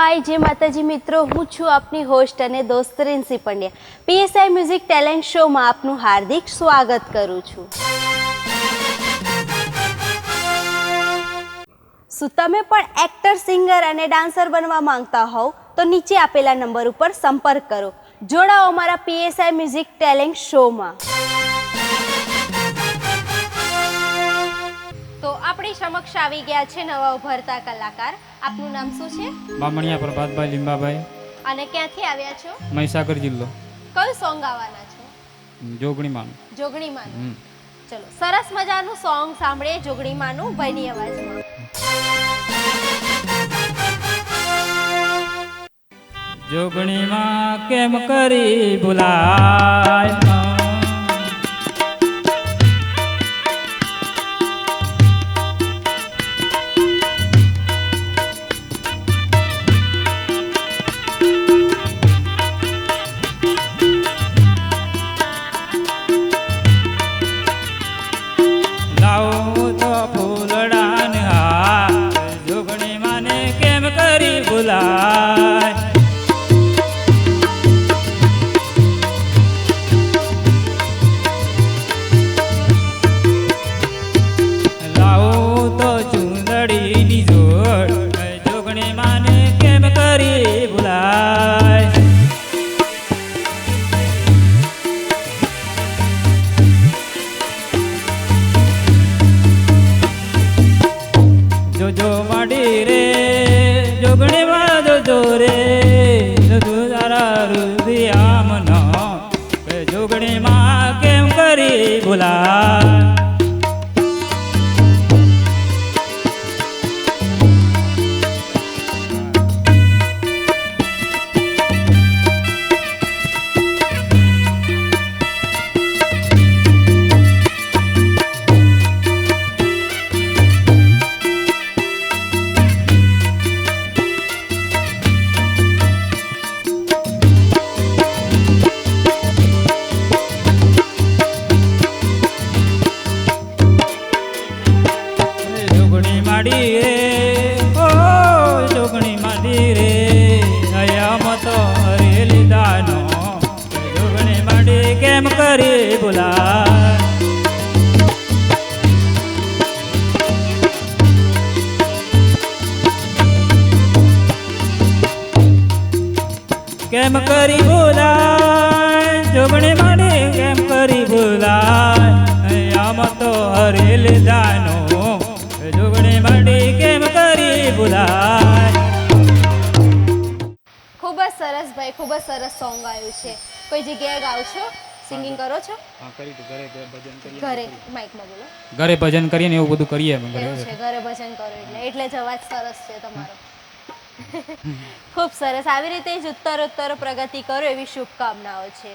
हाय जय माताजी मित्रों, हूँ छूँ आपनी होस्ट अने दोस्त Rinsi Pandya. PSI music talent show में आपनु हार्दिक स्वागत करूँ छूँ। શું તમે પણ એક્ટર, સિંગર અને ડાન્સર બનવા માંગતા હોવ તો નીચે આપેલા નંબર ઉપર સંપર્ક કરો. જોડાઓ અમારા પીએસઆઈ મ્યુઝિક ટેલેન્ટ શોમાં. તો આપણી સમક્ષ આવી ગયા છે નવા ઉભરતા કલાકાર. આપનું નામ શું છે? બામણિયા પ્રભાતભાઈ લીંબાભાઈ. અને ક્યાંથી આવ્યા છો? મહીસાગર જિલ્લો. કયું સોંગ ગાવાના છો? જોગણીમાં. જોગણીમાંનું. ચલો સરસ મજાનું સોંગ સાંભળીએ જોગણીમાંનું ભાઈની અવાજમાં. જોગણીમાં કેમ કરી ભૂલાય, લાવો તો ફૂલડાન હાર, જોગણીમાં ને કેમ કરી ભૂલાય. જોજો માડી રે જોગણીમાં જોજો રે, તારા રુદિયામનો જોગણીમાં કેમ કરી ભૂલાય. માડી રે ઓ જોગણી માડી રે, હયામાં તો હરેલી દાનો જોગણી માડી કેમ કરી ભૂલાય. કેમ કરી ભૂલાય જોગણી માડી કેમ કરી ભૂલાય, હયામાં તો હરેલી દાનો જોગણી માડી કેમ કરી ભૂલાય. ખૂબ જ સરસ ભાઈ, ખૂબ જ સરસ સોંગ આવ્યું છે. કોઈ જગ્યાએ ગાઓ છો? સિંગિંગ કરો છો? હા, કરી તો ઘરે ભજન કરીએ. ઘરે માઈકમાં બોલો. ઘરે ભજન કરીએ ને એવું બધું કરીએ અમે ઘરે. એવું છે, ઘરે ભજન કરો એટલે જ અવાજ સરસ છે તમારો. ખૂબ સરસ. આવી રીતે જ ઉત્તરોત્તર પ્રગતિ કરો એવી શુભકામનાઓ છે.